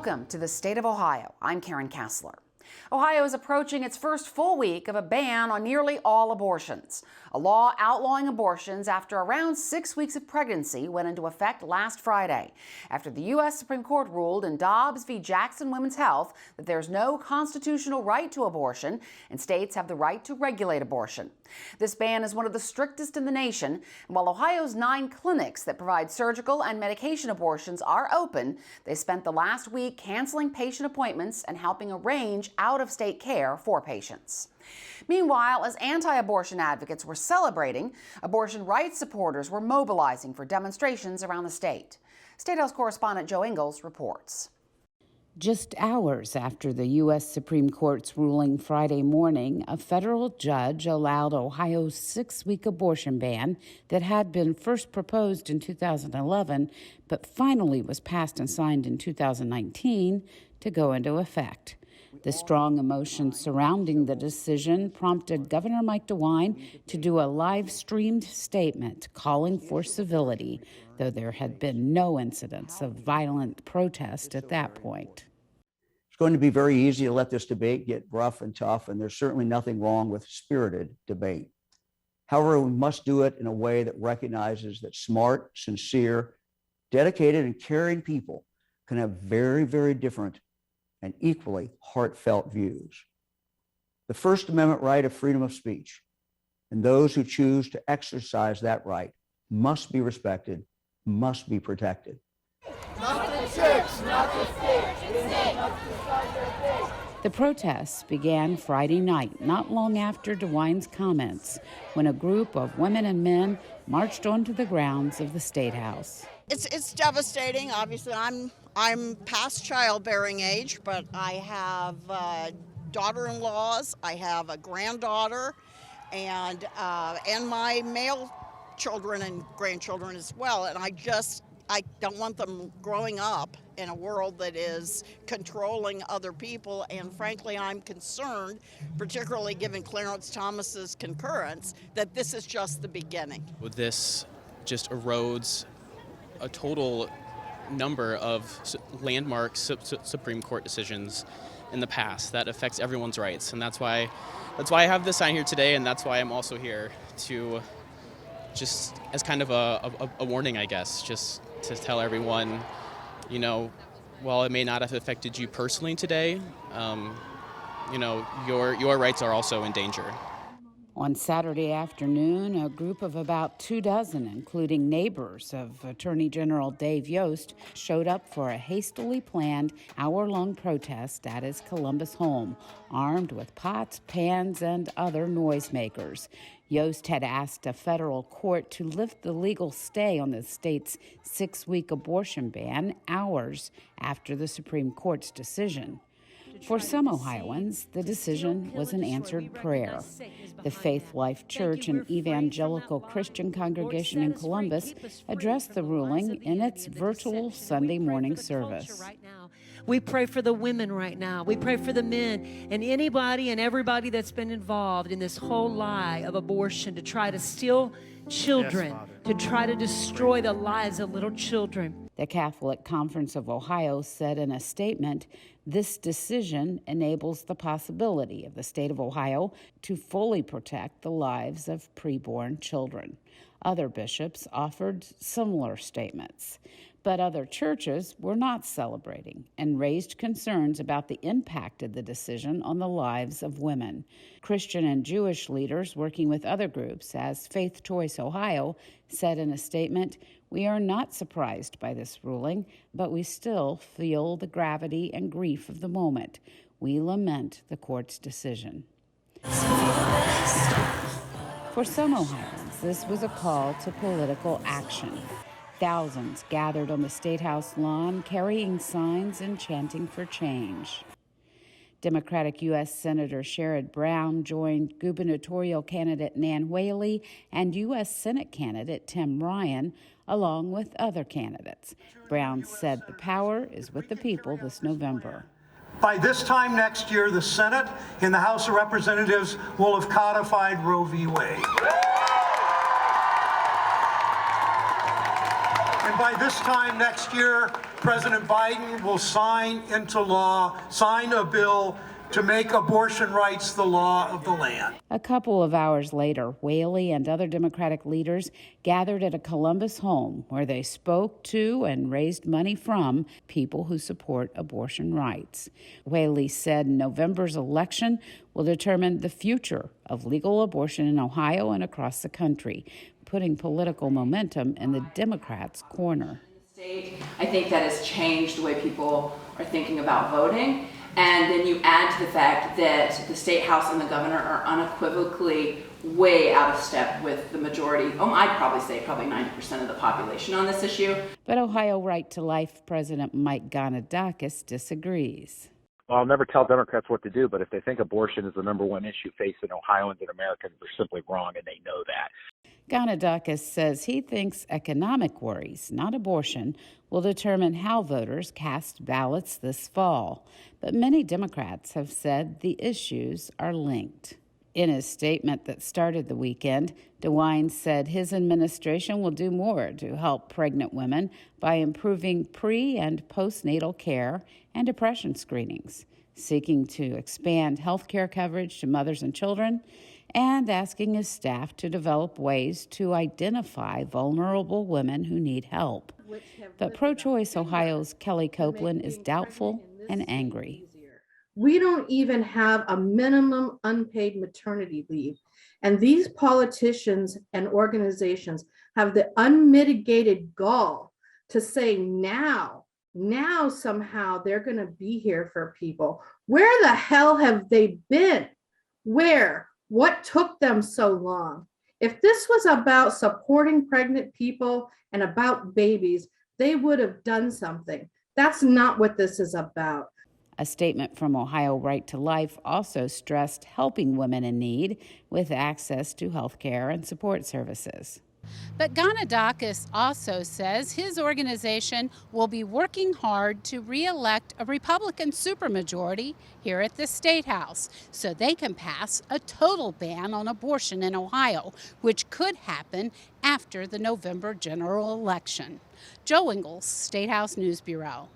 Welcome to the state of Ohio. I'm Karen Kassler. Ohio is approaching its first full week of a ban on nearly all abortions. A law outlawing abortions after around 6 weeks of pregnancy went into effect last Friday, after the U.S. Supreme Court ruled in Dobbs v. Jackson Women's Health that there's no constitutional right to abortion and states have the right to regulate abortion. This ban is one of the strictest in the nation, and while Ohio's 9 clinics that provide surgical and medication abortions are open, they spent the last week canceling patient appointments and helping arrange out-of-state care for patients. Meanwhile, as anti-abortion advocates were celebrating, abortion rights supporters were mobilizing for demonstrations around the state. Statehouse correspondent Jo Ingles reports. Just hours after the U.S. Supreme Court's ruling Friday morning, a federal judge allowed Ohio's 6-week abortion ban that had been first proposed in 2011 but finally was passed and signed in 2019 to go into effect. The strong emotion surrounding the decision prompted Governor Mike DeWine to do a live-streamed statement calling for civility, though there had been no incidents of violent protest at that point. It's going to be very easy to let this debate get rough and tough, and there's certainly nothing wrong with spirited debate. However, we must do it in a way that recognizes that smart, sincere, dedicated, and caring people can have very, very different and equally heartfelt views. The First Amendment right of freedom of speech, and those who choose to exercise that right must be respected, must be protected. Not the church, not the state. The protests began Friday night, not long after DeWine's comments, when a group of women and men marched onto the grounds of the Statehouse. It's devastating. Obviously, I'm past childbearing age, but I have daughter-in-laws, I have a granddaughter, and my male children and grandchildren as well. And I don't want them growing up in a world that is controlling other people. And frankly, I'm concerned, particularly given Clarence Thomas's concurrence, that this is just the beginning. This just erodes a total number of landmark Supreme Court decisions in the past that affects everyone's rights, and that's why I have this sign here today, and that's why I'm also here to just as kind of a warning, I guess, just to tell everyone, you know, while it may not have affected you personally today, you know, your rights are also in danger. On Saturday afternoon, a group of about 24, including neighbors of Attorney General Dave Yost, showed up for a hastily planned hour-long protest at his Columbus home, armed with pots, pans, and other noisemakers. Yost had asked a federal court to lift the legal stay on the state's 6-week abortion ban hours after the Supreme Court's decision. For some Ohioans, the decision was an answered prayer. The Faith Life Church, an evangelical Christian congregation in Columbus, addressed the ruling in its virtual Sunday morning service. We pray for the women right now. We pray for the men and anybody and everybody that's been involved in this whole lie of abortion to try to steal children, to try to destroy the lives of little children. The Catholic Conference of Ohio said in a statement, this decision enables the possibility of the state of Ohio to fully protect the lives of preborn children. Other bishops offered similar statements, but other churches were not celebrating and raised concerns about the impact of the decision on the lives of women. Christian and Jewish leaders working with other groups, as Faith Choice Ohio, said in a statement, "We are not surprised by this ruling, but we still feel the gravity and grief of the moment. We lament the court's decision." For some Ohioans, this was a call to political action. Thousands gathered on the Statehouse lawn, carrying signs and chanting for change. Democratic U.S. Senator Sherrod Brown joined gubernatorial candidate Nan Whaley and U.S. Senate candidate Tim Ryan, along with other candidates. Brown said the power is with the people this November. By this time next year, the Senate and the House of Representatives will have codified Roe v. Wade. And by this time next year, President Biden will sign a bill to make abortion rights the law of the land. A couple of hours later, Whaley and other Democratic leaders gathered at a Columbus home where they spoke to and raised money from people who support abortion rights. Whaley said November's election will determine the future of legal abortion in Ohio and across the country, putting political momentum in the Democrats' corner. I think that has changed the way people are thinking about voting. And then you add to the fact that the Statehouse and the governor are unequivocally way out of step with the majority, I'd probably say probably 90% of the population on this issue. But Ohio Right to Life President Mike Ganadakis disagrees. Well, I'll never tell Democrats what to do, but if they think abortion is the number one issue facing Ohioans and Americans, they're simply wrong, and they know that. Ganadakis says he thinks economic worries, not abortion, will determine how voters cast ballots this fall. But many Democrats have said the issues are linked. In his statement that started the weekend, DeWine said his administration will do more to help pregnant women by improving pre- and postnatal care and depression screenings, seeking to expand health care coverage to mothers and children, and asking his staff to develop ways to identify vulnerable women who need help. But pro-choice Ohio's Kelly Copeland is doubtful and angry. We don't even have a minimum unpaid maternity leave. And these politicians and organizations have the unmitigated gall to say now somehow they're going to be here for people. Where the hell have they been? Where? What took them so long? If this was about supporting pregnant people and about babies, they would have done something. That's not what this is about. A statement from Ohio Right to Life also stressed helping women in need with access to health care and support services. But Ganadakis also says his organization will be working hard to re-elect a Republican supermajority here at the Statehouse so they can pass a total ban on abortion in Ohio, which could happen after the November general election. Jo Ingles, Statehouse News Bureau.